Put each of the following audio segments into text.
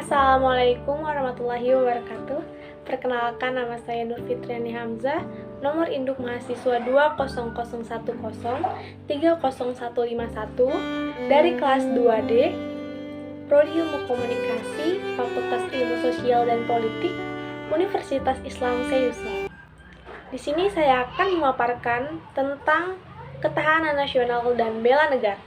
Assalamualaikum warahmatullahi wabarakatuh. Perkenalkan, nama saya Nur Fitriani Hamzah, nomor induk mahasiswa 20010-30151 dari kelas 2D, Prodi Ilmu Komunikasi, Fakultas Ilmu Sosial dan Politik, Universitas Islam Seyusu. Di sini saya akan memaparkan tentang ketahanan nasional dan bela negara.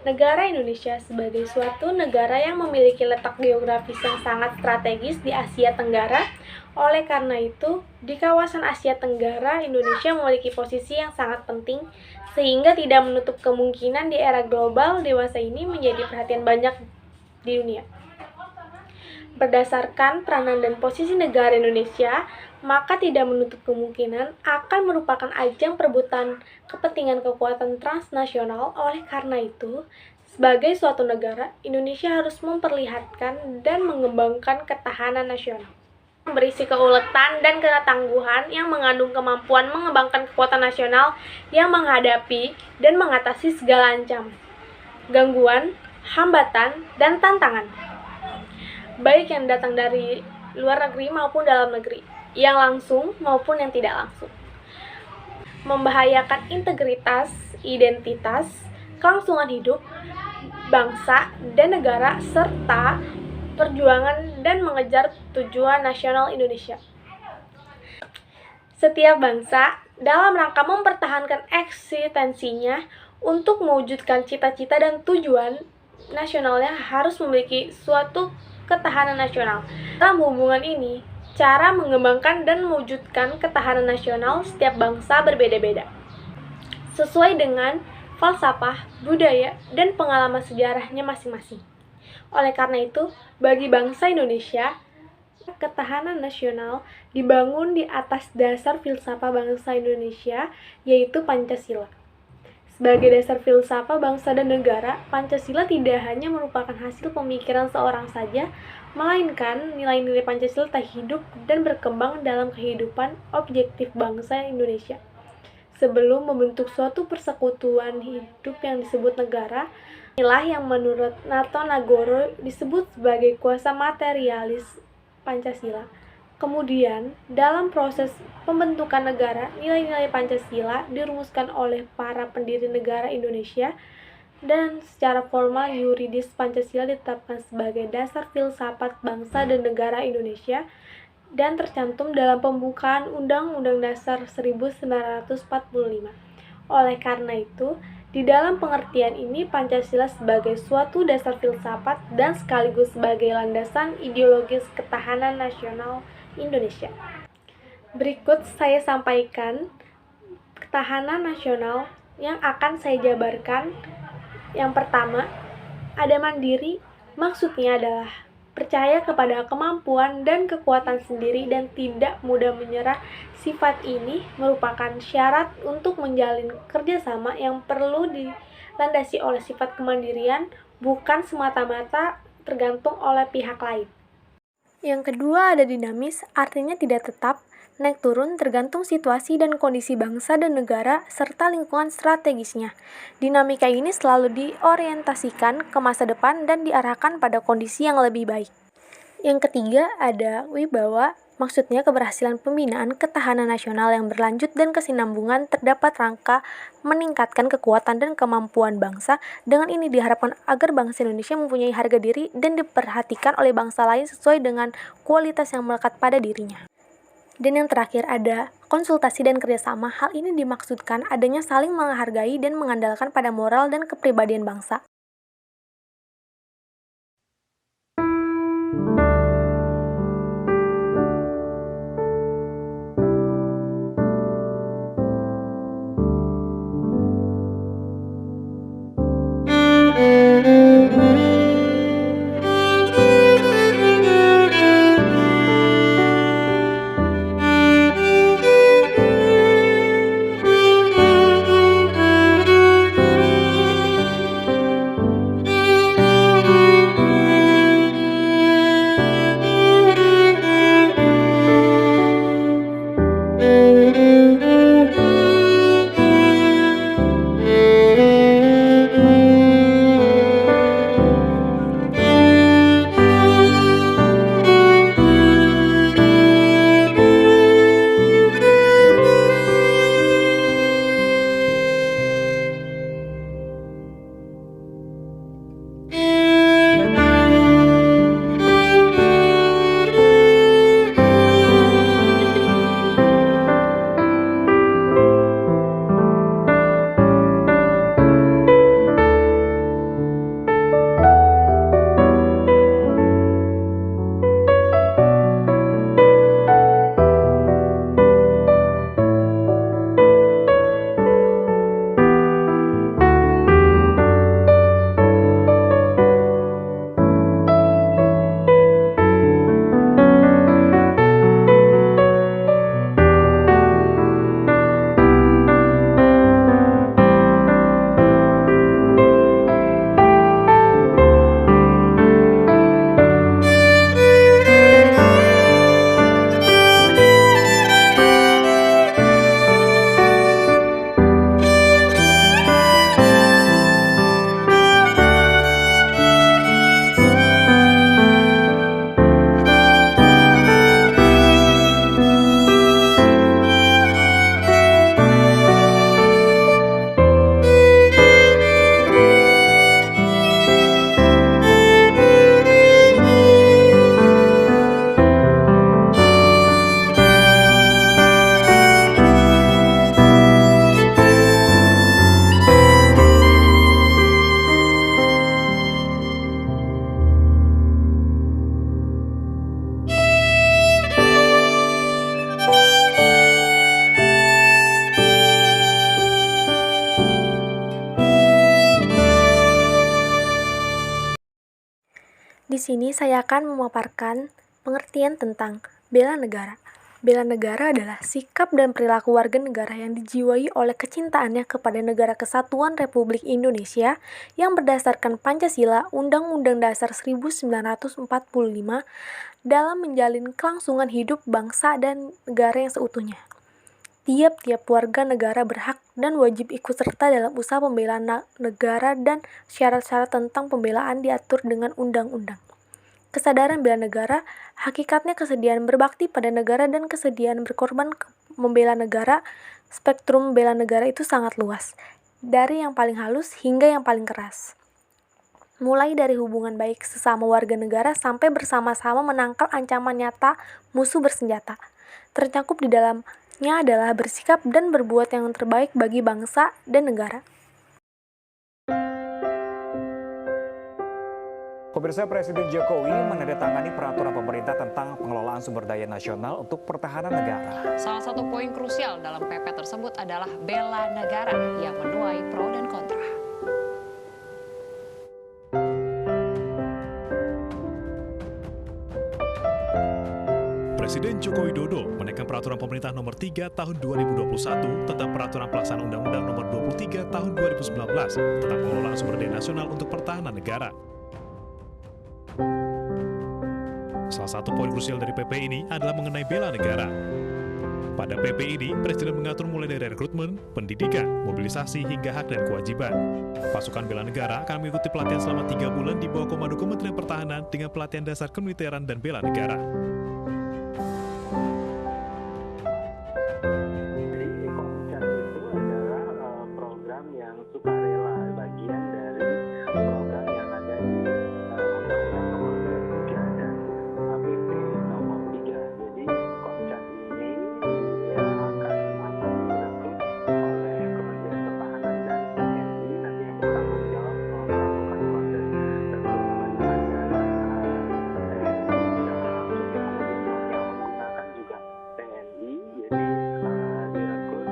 Negara Indonesia sebagai suatu negara yang memiliki letak geografis yang sangat strategis di Asia Tenggara. Oleh karena itu, di kawasan Asia Tenggara, Indonesia memiliki posisi yang sangat penting sehingga tidak menutup kemungkinan di era global dewasa ini menjadi perhatian banyak di dunia. Berdasarkan peranan dan posisi negara Indonesia, maka tidak menutup kemungkinan akan merupakan ajang perebutan kepentingan kekuatan transnasional. Oleh karena itu, sebagai suatu negara, Indonesia harus memperlihatkan dan mengembangkan ketahanan nasional, berisi keuletan dan ketangguhan yang mengandung kemampuan mengembangkan kekuatan nasional yang menghadapi dan mengatasi segala ancaman, gangguan, hambatan, dan tantangan, baik yang datang dari luar negeri maupun dalam negeri, yang langsung maupun yang tidak langsung, membahayakan integritas, identitas, kelangsungan hidup, bangsa dan negara, serta perjuangan dan mengejar tujuan nasional Indonesia. Setiap bangsa dalam rangka mempertahankan eksistensinya untuk mewujudkan cita-cita dan tujuan nasionalnya harus memiliki suatu ketahanan nasional. Dalam hubungan ini, cara mengembangkan dan mewujudkan ketahanan nasional setiap bangsa berbeda-beda, sesuai dengan falsafah, budaya, dan pengalaman sejarahnya masing-masing. Oleh karena itu, bagi bangsa Indonesia, ketahanan nasional dibangun di atas dasar filsafat bangsa Indonesia, yaitu Pancasila. Sebagai dasar filsafat bangsa dan negara, Pancasila tidak hanya merupakan hasil pemikiran seorang saja, melainkan nilai-nilai Pancasila tak hidup dan berkembang dalam kehidupan objektif bangsa Indonesia. Sebelum membentuk suatu persekutuan hidup yang disebut negara, inilah yang menurut Nato Nagoro disebut sebagai kuasa materialis Pancasila. Kemudian, dalam proses pembentukan negara, nilai-nilai Pancasila dirumuskan oleh para pendiri negara Indonesia, dan secara formal yuridis Pancasila ditetapkan sebagai dasar filsafat bangsa dan negara Indonesia dan tercantum dalam pembukaan Undang-Undang Dasar 1945. Oleh karena itu, di dalam pengertian ini Pancasila sebagai suatu dasar filsafat dan sekaligus sebagai landasan ideologis ketahanan nasional Indonesia. Berikut saya sampaikan ketahanan nasional yang akan saya jabarkan. Yang pertama, ada mandiri, maksudnya adalah percaya kepada kemampuan dan kekuatan sendiri dan tidak mudah menyerah. Sifat ini merupakan syarat untuk menjalin kerjasama yang perlu dilandasi oleh sifat kemandirian, bukan semata-mata tergantung oleh pihak lain. Yang kedua, ada dinamis, artinya tidak tetap, naik turun tergantung situasi dan kondisi bangsa dan negara serta lingkungan strategisnya. Dinamika ini selalu diorientasikan ke masa depan dan diarahkan pada kondisi yang lebih baik. Yang ketiga, ada wibawa, maksudnya keberhasilan pembinaan ketahanan nasional yang berlanjut dan kesinambungan terdapat rangka meningkatkan kekuatan dan kemampuan bangsa. Dengan ini diharapkan agar bangsa Indonesia mempunyai harga diri dan diperhatikan oleh bangsa lain sesuai dengan kualitas yang melekat pada dirinya. Dan yang terakhir ada konsultasi dan kerjasama. Hal ini dimaksudkan adanya saling menghargai dan mengandalkan pada moral dan kepribadian bangsa. sini saya akan memaparkan pengertian tentang bela negara. Bela negara adalah sikap dan perilaku warga negara yang dijiwai oleh kecintaannya kepada Negara Kesatuan Republik Indonesia yang berdasarkan Pancasila, Undang-Undang Dasar 1945, dalam menjalin kelangsungan hidup bangsa dan negara yang seutuhnya. Tiap-tiap warga negara berhak dan wajib ikut serta dalam usaha pembelaan negara dan syarat-syarat tentang pembelaan diatur dengan undang-undang. Kesadaran bela negara, hakikatnya kesediaan berbakti pada negara dan kesediaan berkorban membela negara. Spektrum bela negara itu sangat luas, dari yang paling halus hingga yang paling keras. Mulai dari hubungan baik sesama warga negara sampai bersama-sama menangkal ancaman nyata musuh bersenjata. Tercakup di dalamnya adalah bersikap dan berbuat yang terbaik bagi bangsa dan negara. Pemirsa, Presiden Jokowi menandatangani peraturan pemerintah tentang pengelolaan sumber daya nasional untuk pertahanan negara. Salah satu poin krusial dalam PP tersebut adalah bela negara yang menuai pro dan kontra. Presiden Joko Widodo menaikkan peraturan pemerintah nomor 3 tahun 2021 tentang peraturan pelaksanaan Undang-Undang nomor 23 tahun 2019 tentang pengelolaan sumber daya nasional untuk pertahanan negara. Salah satu poin krusial dari PP ini adalah mengenai bela negara. Pada PP ini, Presiden mengatur mulai dari rekrutmen, pendidikan, mobilisasi, hingga hak dan kewajiban. Pasukan bela negara akan mengikuti pelatihan selama 3 bulan di bawah komando Kementerian Pertahanan dengan pelatihan dasar kemiliteran dan bela negara. Jadi Komcat itu adalah program yang sukarela, bagian dari program yang ada di Undang-Undang Nomor 23 dan APP Nomor 3. Jadi Komcat ini dia akan direkrut oleh Kementerian Pertahanan dan TNI, nanti yang bertanggung jawab melakukan proses rekrutmen adalah TNI secara langsung, kemudian yang menggunakan juga TNI. Jadi direkrut,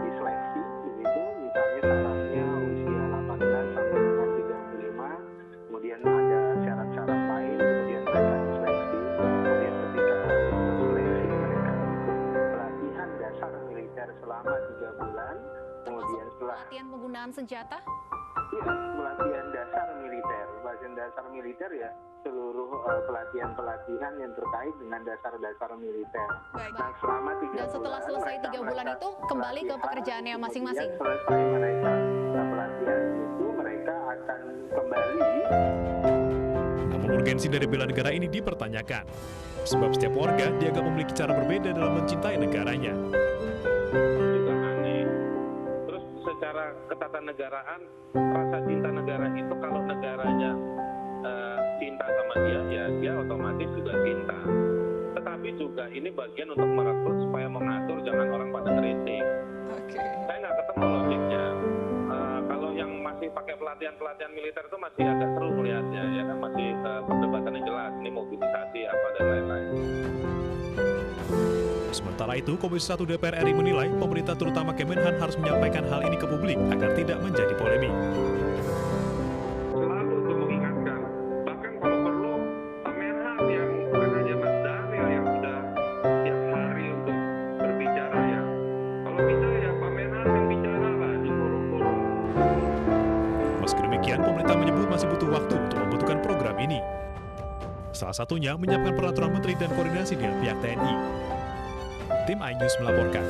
diseleksi begitu, misalnya syaratnya usia 18 sampai dengan 35, kemudian ada syarat-syarat lain, kemudian mereka diseleksi, kemudian ketika seleksi mereka ikut pelatihan dasar militer selama 3 bulan, kemudian setelah Pelatihan penggunaan senjata? pelatihan dasar militer, pelatihan dasar militer ya seluruh pelatihan-pelatihan yang terkait dengan dasar-dasar militer. Baik. Nah, selama 3 Dan setelah bulan, selesai mereka 3 bulan melakukan itu kembali ke pelatihan, pekerjaannya masing-masing. kemudian selesai mereka pelatihan itu, mereka akan kembali. Namun urgensi dari bela negara ini dipertanyakan. Sebab setiap warga dianggap memiliki cara berbeda dalam mencintai negaranya. Juga aneh. Terus secara ketatanegaraan, rasa cinta negara itu kalau negaranya cinta sama dia, ya dia otomatis juga cinta. Tetapi juga ini bagian untuk merekrut supaya mengatur jangan orang pada ngeritik. Saya nggak ketemu logiknya. Kalau yang masih pakai pelatihan militer itu masih agak seru melihatnya, ya kan, masih perdebatannya jelas, ini mobilisasi apa dan lain-lain. Sementara itu, Komisi 1 DPR RI menilai pemerintah terutama Kemenhan harus menyampaikan hal ini ke publik agar tidak menjadi polemik. Selalu untuk mengingatkan, bahkan kalau perlu Kemenhan yang bukan hanya Mas Daniel yang sudah tiap hari untuk berbicara ya. Kalau bisa ya Pak Menhan yang bicara lah di forum-forum. Meski demikian, pemerintah menyebut masih butuh waktu untuk membentukkan program ini. Salah satunya menyiapkan peraturan menteri dan koordinasi dengan pihak TNI. Tim iNews melaporkan.